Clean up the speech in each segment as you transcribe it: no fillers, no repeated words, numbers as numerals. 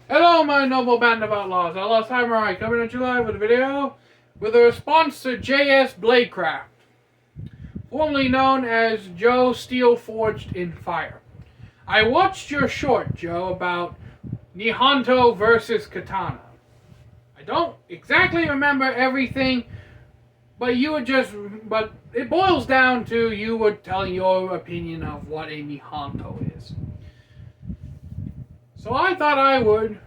Hello, my noble band of outlaws. Outlaw Samurai coming at you live with a video with a response to J.S. Bladecraft, formerly known as Joe Steel Forged in Fire. I watched your short, Joe, about nihonto versus katana. I don't exactly remember everything, but it boils down to you were telling your opinion of what a nihonto is. So I thought I would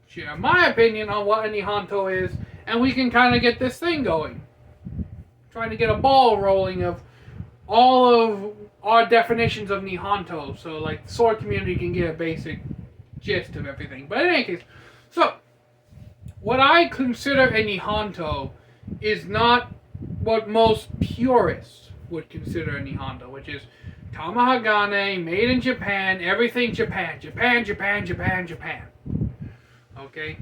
share my opinion on what a nihonto is, and we can kind of get this thing going. Trying to get a ball rolling of all of our definitions of nihonto, so like the sword community can get a basic gist of everything. But in any case, so what I consider a nihonto is not what most purists would consider a nihonto, which is tamahagane, made in Japan, everything Japan, Japan, Japan, Japan, Japan. Okay?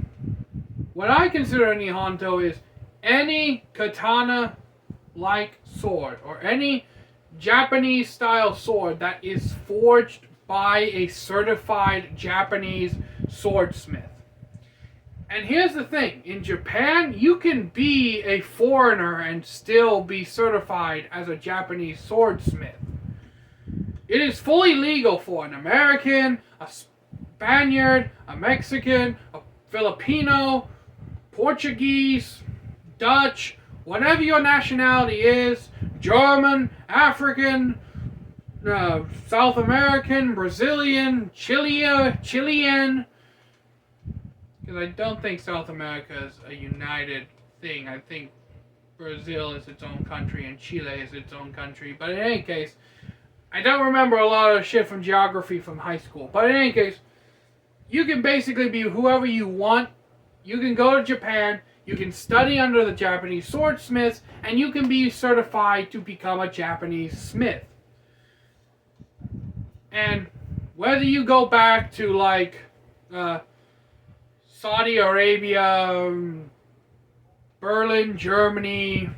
What I consider a nihonto is any katana-like sword, or any Japanese-style sword that is forged by a certified Japanese swordsmith. And here's the thing, in Japan, you can be a foreigner and still be certified as a Japanese swordsmith. It is fully legal for an American, a Spaniard, a Mexican, a Filipino, Portuguese, Dutch, whatever your nationality is, German, African, South American, Brazilian, Chilean, because I don't think South America is a united thing. I think Brazil is its own country and Chile is its own country. But in any case, I don't remember a lot of shit from geography from high school. But in any case, you can basically be whoever you want. You can go to Japan, you can study under the Japanese swordsmiths, and you can be certified to become a Japanese smith. And whether you go back to like Saudi Arabia, Berlin, Germany,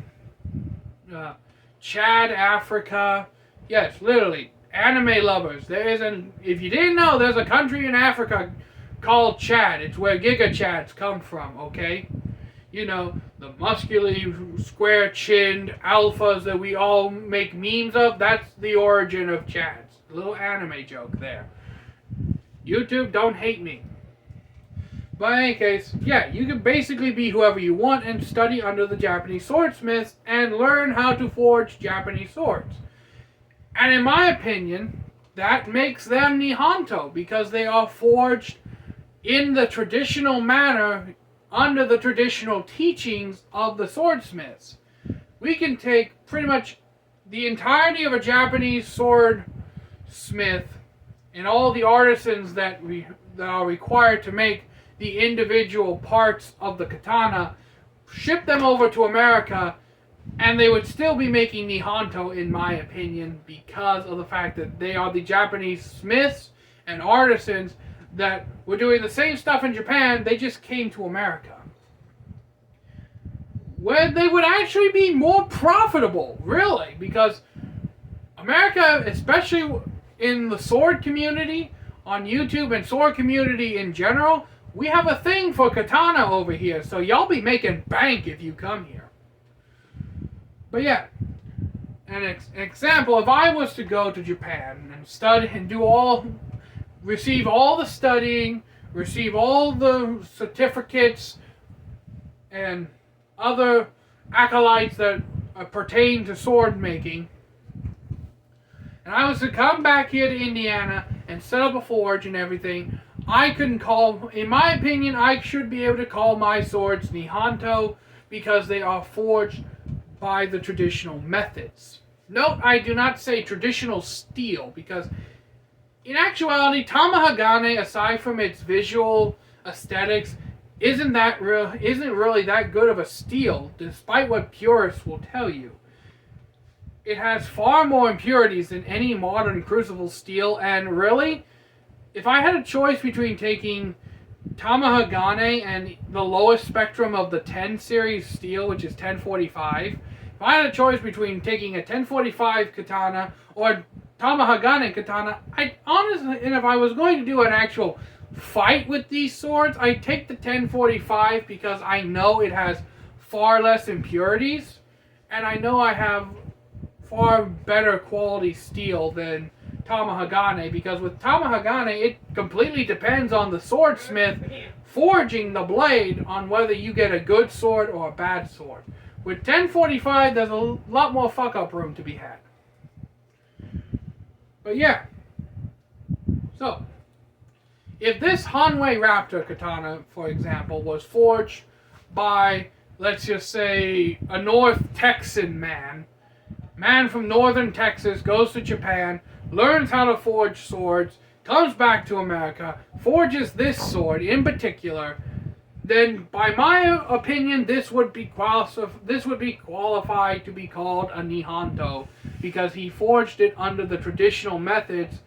Chad, Africa. Yes, literally, anime lovers. If you didn't know, there's a country in Africa called Chad. It's where Giga Chads come from, okay? You know, the muscularly square-chinned alphas that we all make memes of, that's the origin of Chads. A little anime joke there. YouTube, don't hate me. But in any case, yeah, you can basically be whoever you want and study under the Japanese swordsmiths and learn how to forge Japanese swords. And in my opinion, that makes them nihonto because they are forged in the traditional manner under the traditional teachings of the swordsmiths. We can take pretty much the entirety of a Japanese swordsmith and all the artisans that are required to make the individual parts of the katana, ship them over to America, and they would still be making nihonto, in my opinion, because of the fact that they are the Japanese smiths and artisans that were doing the same stuff in Japan, they just came to America. Where they would actually be more profitable, really, because America, especially in the sword community, on YouTube and sword community in general, we have a thing for katana over here, so y'all be making bank if you come here. But yeah, an example, if I was to go to Japan and study and receive all the studying, receive all the certificates and other acolytes that pertain to sword making, and I was to come back here to Indiana and set up a forge and everything, in my opinion, I should be able to call my swords nihonto because they are forged by the traditional methods. Note, I do not say traditional steel because in actuality, tamahagane, aside from its visual aesthetics, isn't really that good of a steel, despite what purists will tell you. It has far more impurities than any modern crucible steel, and really, if I had a choice between taking tamahagane and the lowest spectrum of the 10 series steel, which is 1045, if I had a choice between taking a 1045 katana or Tamahagane katana, I honestly, and if I was going to do an actual fight with these swords, I'd take the 1045 because I know it has far less impurities, and I know I have far better quality steel than Tamahagane, because with Tamahagane, it completely depends on the swordsmith forging the blade on whether you get a good sword or a bad sword. With 1045, there's a lot more fuck-up room to be had. But yeah. So, if this Hanwei Raptor katana, for example, was forged by, let's just say, a North Texan man from northern Texas goes to Japan, learns how to forge swords, comes back to America, forges this sword in particular, then by my opinion this would be qualified to be called a nihonto, because he forged it under the traditional methods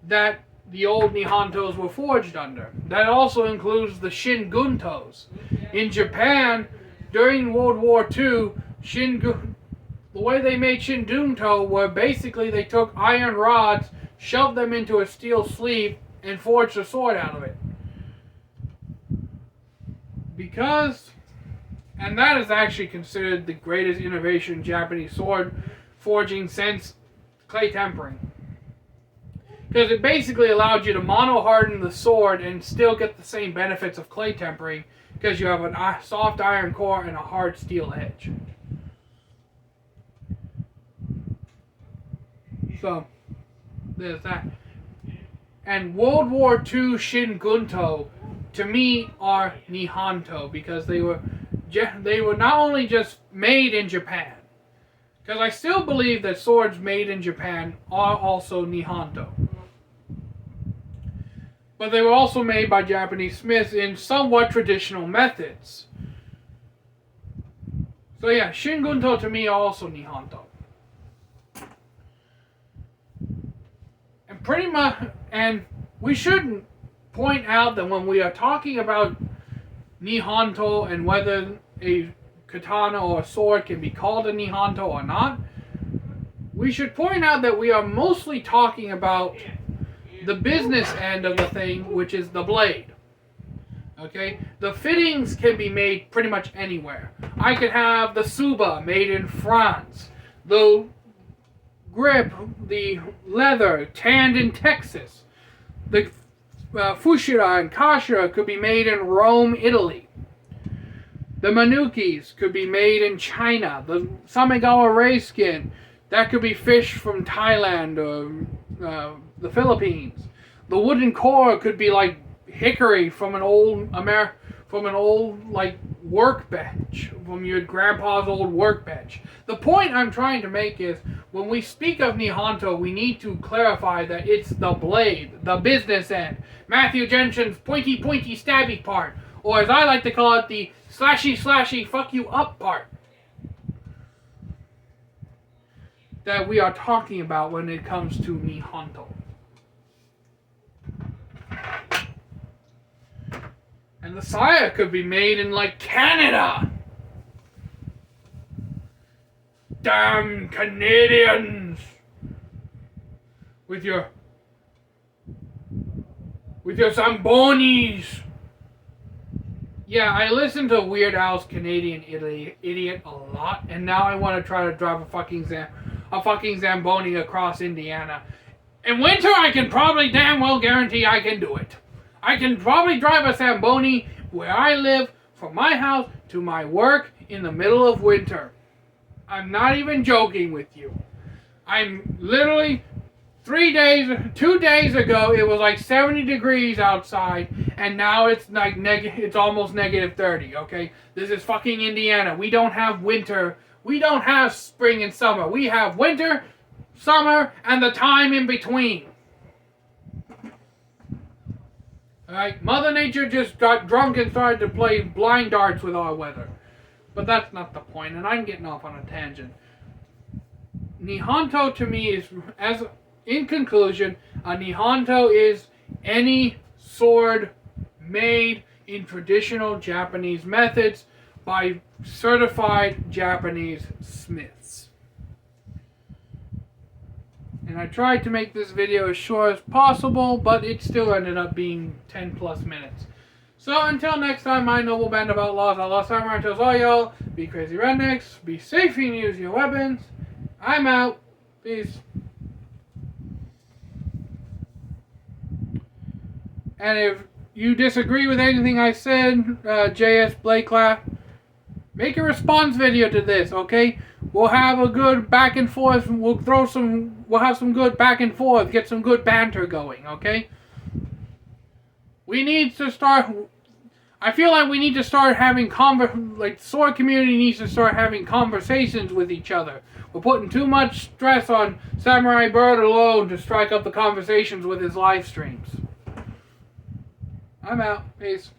that the old nihontos were forged under. That also includes the shinguntos. In Japan, during World War II, the way they made shingunto were basically they took iron rods, shoved them into a steel sleeve, and forged a sword out of it. And that is actually considered the greatest innovation in Japanese sword forging since clay tempering. Because it basically allowed you to mono-harden the sword and still get the same benefits of clay tempering, because you have a soft iron core and a hard steel edge. So, there's that. And World War II Shingunto, to me, are nihonto, because they were not only just made in Japan, because I still believe that swords made in Japan are also nihonto, but they were also made by Japanese smiths in somewhat traditional methods. So yeah, Shingunto to me are also nihonto. Pretty much, and we shouldn't point out that when we are talking about nihonto and whether a katana or a sword can be called a nihonto or not, we should point out that we are mostly talking about the business end of the thing, which is the blade. Okay? The fittings can be made pretty much anywhere. I could have the Suba made in France. The grip, the leather, tanned in Texas. The Fushira and Kashira could be made in Rome, Italy. The Manukis could be made in China. The Samegawa ray skin, that could be fished from Thailand or the Philippines. The wooden core could be like hickory from an old like workbench, from your grandpa's old workbench. The point I'm trying to make is, when we speak of nihonto, we need to clarify that it's the blade, the business end. Matthew Jensen's pointy stabby part, or as I like to call it, the slashy fuck you up part, that we are talking about when it comes to nihonto. And the saya could be made in, like, Canada. Damn Canadians! With your Zambonis! Yeah, I listen to Weird Al's Canadian Idiot a lot, and now I want to try to drive a fucking Zamboni across Indiana. In winter, I can probably damn well guarantee I can do it. I can probably drive a Zamboni where I live from my house to my work in the middle of winter. I'm not even joking with you. I'm literally 2 days ago, it was like 70 degrees outside, and now it's like it's almost negative 30, okay? This is fucking Indiana. We don't have winter. We don't have spring and summer. We have winter, summer, and the time in between. Alright, Mother Nature just got drunk and started to play blind darts with our weather. But that's not the point, and I'm getting off on a tangent. Nihonto to me is, in conclusion, a nihonto is any sword made in traditional Japanese methods by certified Japanese smiths. And And I tried to make this video as short as possible, but it still ended up being 10 plus minutes. So until next time, my noble band of outlaws, Outlaw Samurai tells all y'all, be crazy rednecks, be safe and use your weapons. I'm out. Peace. And if you disagree with anything I said, JS bladecraft, make a response video to this, okay? We'll have a good back and forth. We'll have some good back and forth. Get some good banter going, okay? We need to start. I feel like we need to start having like sword community needs to start having conversations with each other. We're putting too much stress on Samurai Bird alone to strike up the conversations with his live streams. I'm out. Peace.